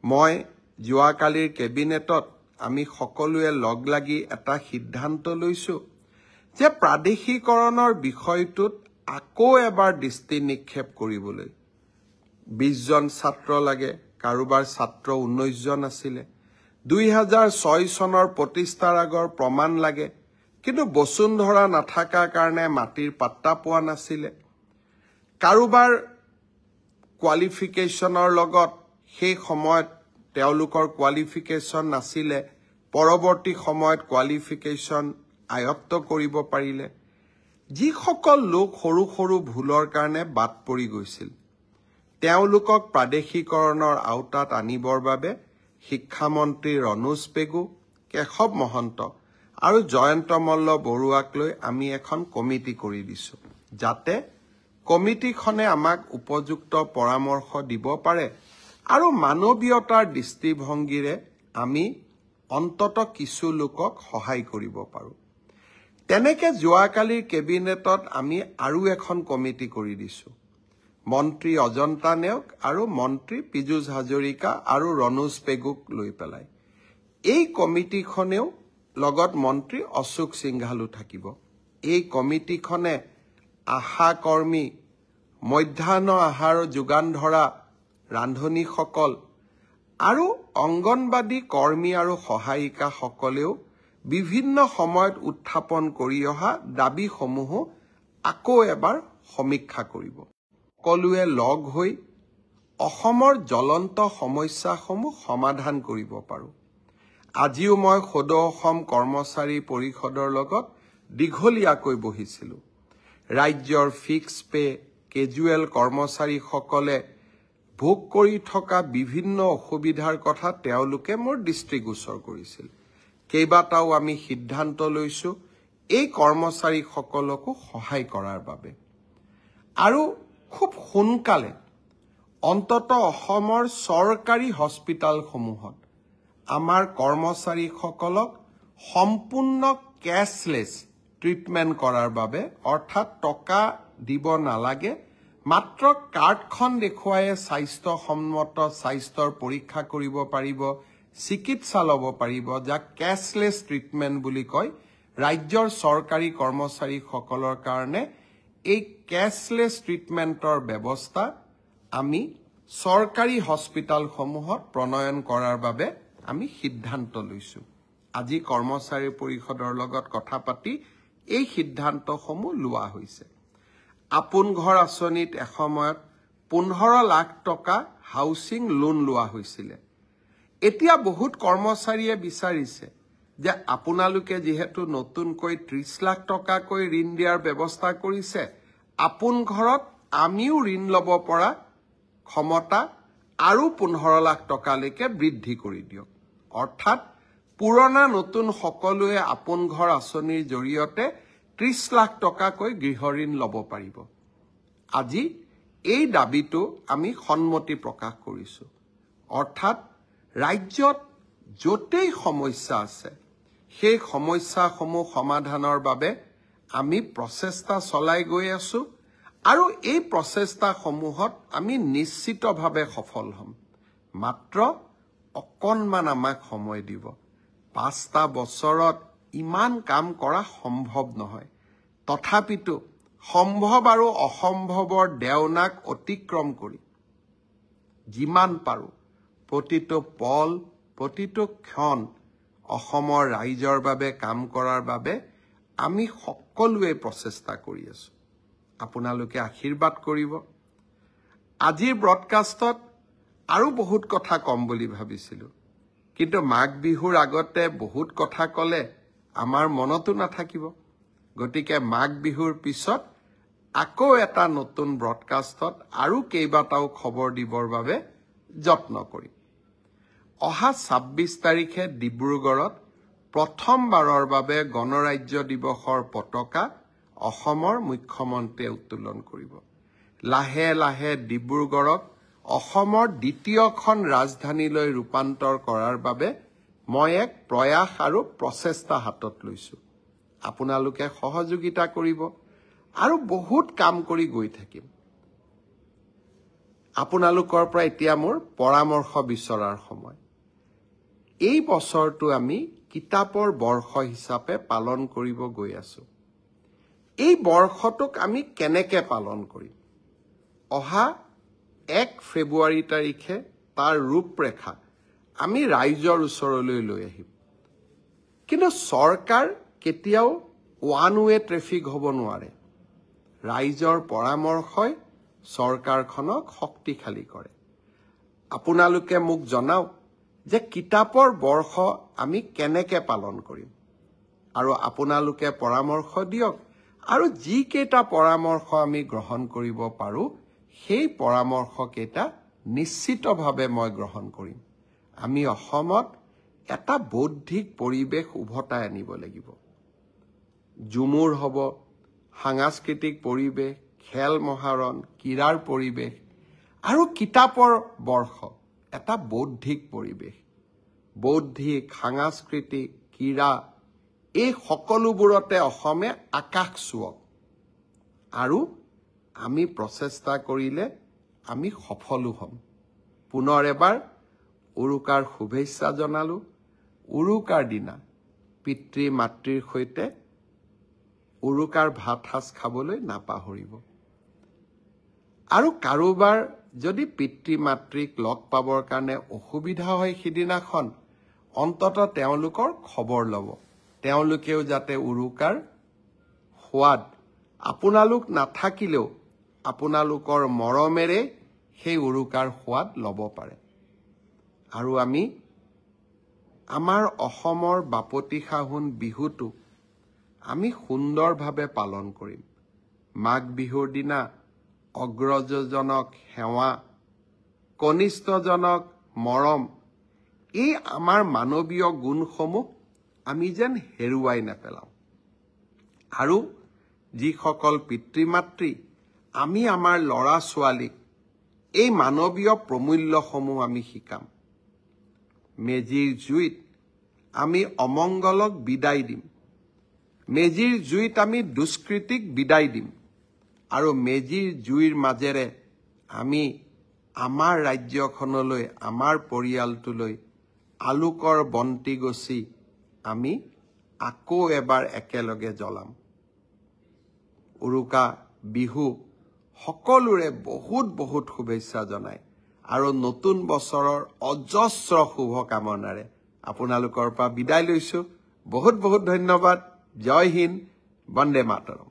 মই যোৱাকালিৰ কেবিনেটত আমি সকলোৱে লগ লাগি এটা সিদ্ধান্ত লৈছো যে প্ৰাদেশিকৰণৰ বিষয়টোত আকৌ এবাৰ দৃষ্টি নিক্ষেপ কৰিবলৈ 20 জন ছাত্ৰ লাগে কাৰোবাৰ ছাত্ৰ 19 জন আছিলে 2006 চনৰ প্ৰতিষ্ঠাৰ আগৰ প্ৰমাণ লাগে কিন্তু বসুন্ধৰা নাথাকাৰ কাৰণে মাটিৰ পাত্তা পোৱা নাছিলে কাৰোবাৰ কোৱালিফিকেশনৰ লগত সেই সময়ত তেওঁলোকৰ কোৱালিফিকেশন নাছিলে পৰৱৰ্তী সময়ত কোৱালিফিকেশন আয়ত্ত কৰিব পাৰিলে যিসকল লোক সৰু সৰু ভুলৰ কাৰণে বাদ পৰি গৈছিল তেওঁলোকক প্ৰাদেশিকৰণৰ আওতাত আনিবৰ বাবে শিক্ষামন্ত্ৰী ৰনোজ পেগু কেশৱ মহন্ত আৰু জয়ন্ত মল্ল বৰুৱাক লৈ আমি এখন কমিটি কৰি দিছো যাতে কমিটিখনে আমাক উপযুক্ত পৰামৰ্শ দিব পাৰে আৰু মানৱীয়তাৰ দৃষ্টিভংগীৰে আমি অন্তত কিছু লোকক সহায় কৰিব পাৰো তেনেকে যোৱাকালিৰ কেবিনেটত আমি আৰু এখন কমিটি কৰি দিছো মন্ত্ৰী অজন্তা নেওগ আৰু মন্ত্ৰী পীযুষ হাজৰিকা আৰু ৰনোজ পেগুক লৈ পেলাই এই কমিটিখনেও লগত মন্ত্ৰী অশোক সিংঘালু থাকিব এই কমিটিখনে আশা কৰ্মী মধ্যাহ্ন আহাৰ যোগান ধৰা ৰান্ধনীসকল আৰু অংগনবাদী কৰ্মী আৰু সহায়িকা সকলেও বিভিন্ন সময়ত উত্থাপন কৰি অহা দাবীসমূহ আকৌ এবাৰ সমীক্ষা কৰিব সকলোৱে লগ হৈ অসমৰ জ্বলন্ত সমস্যাসমূহ সমাধান কৰিব পাৰো আজিও মই সদৌ অসম কৰ্মচাৰী পৰিষদৰ লগত দীঘলীয়াকৈ বহিছিলো ৰাজ্যৰ ফিক্স পে কেজুৱেল কৰ্মচাৰীসকলে ভোগ কৰি থকা বিভিন্ন অসুবিধাৰ কথা তেওঁলোকে মোৰ দৃষ্টিগোচৰ কৰিছিল কেইবাটাও আমি সিদ্ধান্ত লৈছো এই কৰ্মচাৰীসকলকো সহায় কৰাৰ বাবে আৰু খুব সোনকালে অন্তত অসমৰ চৰকাৰী হস্পিটালসমূহত আমাৰ কৰ্মচাৰীসকলক সম্পূৰ্ণ কেছলেছ ট্ৰিটমেণ্ট কৰাৰ বাবে অৰ্থাৎ টকা দিব নালাগে মাত্ৰ কাৰ্ডখন দেখুৱাই স্বাস্থ্যসন্মত স্বাস্থ্যৰ পৰীক্ষা কৰিব পাৰিব চিকিৎসা ল'ব পাৰিব যাক কেছলেছ ট্ৰিটমেণ্ট বুলি কয় ৰাজ্যৰ চৰকাৰী কৰ্মচাৰীসকলৰ কাৰণে এই কেছলেছ ট্ৰিটমেণ্টৰ ব্যৱস্থা আমি চৰকাৰী হস্পিটালসমূহত প্ৰণয়ন কৰাৰ বাবে আমি সিদ্ধান্ত লৈছো আজি কৰ্মচাৰী পৰিষদৰ লগত কথা পাতি এই সিদ্ধান্তসমূহ লোৱা হৈছে আপোন ঘৰ আঁচনিত এসময়ত 15 লাখ টকা হাউচিং লোন লোৱা হৈছিল এতিয়া বহুত কৰ্মচাৰীয়ে বিচাৰিছে যে আপোনালোকে যেহেতু নতুনকৈ 30 লাখ টকাকৈ ঋণ দিয়াৰ ব্যৱস্থা কৰিছে আপোন ঘৰত আমিও ঋণ ল'ব পৰা ক্ষমতা আৰু 15 লাখ টকালৈকে বৃদ্ধি কৰি দিয়ক অৰ্থাৎ পুৰণা নতুন সকলোৱে আপোন ঘৰ আঁচনিৰ জৰিয়তে 30 লাখ টকাকৈ গৃহ ঋণ ল'ব পাৰিব আজি এই দাবীটো আমি সন্মতি প্ৰকাশ কৰিছো অৰ্থাৎ ৰাজ্যত যতেই সমস্যা আছে সেই সমস্যাসমূহ সমাধানৰ বাবে আমি প্ৰচেষ্টা চলাই গৈ আছো আৰু এই প্ৰচেষ্টাসমূহত আমি নিশ্চিতভাৱে সফল হ'ম মাত্ৰ অকণমান আমাক সময় দিব 5টা বছৰত ইমান কাম কৰা সম্ভৱ নহয় তথাপিতো সম্ভৱ আৰু অসম্ভৱৰ দেওনাক অতিক্ৰম কৰি যিমান পাৰো প্ৰতিটো পল প্ৰতিটো ক্ষণ অসমৰ ৰাইজৰ বাবে কাম কৰাৰ বাবে আমি সকলোৱে প্ৰচেষ্টা কৰি আছো আপোনালোকে আশীৰ্বাদ কৰিব আজিৰ ব্ৰডকাষ্টত আৰু বহুত কথা কম বুলি ভাবিছিলো কিন্তু মাঘ বিহুৰ আগতে বহুত কথা কলে আমাৰ মনতো নাথাকিব গতিকে মাঘ বিহুৰ পিছত আকৌ এটা নতুন ব্ৰডকাষ্টত আৰু কেইবাটাও খবৰ দিবৰ বাবে যত্ন কৰিম অহা 26 তাৰিখে ডিব্ৰুগড়ত প্ৰথমবাৰৰ বাবে গণৰাজ্য দিৱসৰ পতাকা অসমৰ মুখ্যমন্ত্ৰীয়ে উত্তোলন কৰিব লাহে লাহে ডিব্ৰুগড়ক অসমৰ দ্বিতীয়খন ৰাজধানীলৈ ৰূপান্তৰ কৰাৰ বাবে মই এক প্ৰয়াস আৰু প্ৰচেষ্টা হাতত লৈছো আপোনালোকে সহযোগিতা কৰিব আৰু বহুত কাম কৰি গৈ থাকিম আপোনালোকৰ পৰা এতিয়া মোৰ পৰামৰ্শ বিচৰাৰ সময় এই বছৰটো আমি কিতাপৰ বৰ্ষ হিচাপে পালন কৰিব গৈ আছো এই বৰ্ষটোক আমি কেনেকৈ পালন কৰিম অহা 1 ফেব্ৰুৱাৰী তাৰিখে তাৰ ৰূপৰেখা আমি ৰাইজৰ ওচৰলৈ লৈ আহিম কিন্তু চৰকাৰ কেতিয়াও ওৱান ৱে ট্ৰেফিক হ'ব নোৱাৰে ৰাইজৰ পৰামৰ্শই চৰকাৰখনক শক্তিশালী কৰে আপোনালোকে মোক জনাওক যে কিতাপৰ বৰ্ষ আমি কেনেকৈ পালন কৰিম আৰু আপোনালোকে পৰামৰ্শ দিয়ক আৰু যি কেইটা পৰামৰ্শ আমি গ্ৰহণ কৰিব পাৰো সেই পৰামৰ্শ কেইটা নিশ্চিতভাৱে মই গ্ৰহণ কৰিম আমি অসমত এটা বৌদ্ধিক পৰিৱেশ উভতাই আনিব লাগিব জুমুৰ হ'ব সাংস্কৃতিক পৰিৱেশ খেল মহাৰণ ক্ৰীড়াৰ পৰিৱেশ আৰু কিতাপৰ বৰ্ষ এটা বৌদ্ধিক পৰিৱেশ বৌদ্ধিক সাংস্কৃতিক ক্ৰীড়া এই সকলোবোৰতে অসমে আকাশ চুৱক আৰু আমি প্ৰচেষ্টা কৰিলে আমি সফলো হ'ম পুনৰ এবাৰ উৰুকাৰ শুভেচ্ছা জনালো উৰুকাৰ দিনা পিতৃ মাতৃৰ সৈতে উৰুকাৰ ভাত সাজ খাবলৈ নাপাহৰিব আৰু কাৰোবাৰ যদি পিতৃ মাতৃক লগ পাবৰ কাৰণে অসুবিধা হয় সিদিনাখন অন্তত তেওঁলোকৰ খবৰ ল'ব তেওঁলোকেও যাতে উৰুকাৰ সোৱাদ আপোনালোক নাথাকিলেও আপোনালোকৰ মৰমেৰে সেই উৰুকাৰ সোৱাদ ল'ব পাৰে আৰু আমি আমাৰ অসমৰ বাপতিসাহোন বিহুটো আমি সুন্দৰভাৱে পালন কৰিম মাঘ বিহুৰ দিনা অগ্ৰজজনক সেৱা কনিষ্ঠজনক মৰম এই আমাৰ মানৱীয় গুণসমূহ আমি যেন হেৰুৱাই নেপেলাওঁ আৰু যিসকল পিতৃ মাতৃ আমি আমাৰ ল'ৰা ছোৱালীক এই মানৱীয় প্ৰমূল্যসমূহ আমি শিকাম মেজিৰ জুইত আমি অমংগলক বিদায় দিম মেজিৰ জুইত আমি দুষ্কৃতিক বিদায় দিম আৰু মেজিৰ জুইৰ মাজেৰে আমি আমাৰ ৰাজ্যখনলৈ আমাৰ পৰিয়ালটোলৈ আলোকৰ বন্তি গছি আমি আকৌ এবাৰ একেলগে জ্বলাম উৰুকা বিহু সকলোৰে বহুত বহুত শুভেচ্ছা জনায় আৰু নতুন বছৰৰ অজস্ৰ শুভকামনাৰে আপোনালোকৰ পৰা বিদায় লৈছো বহুত বহুত ধন্যবাদ জয় হিন্দ বন্দে মাতৰম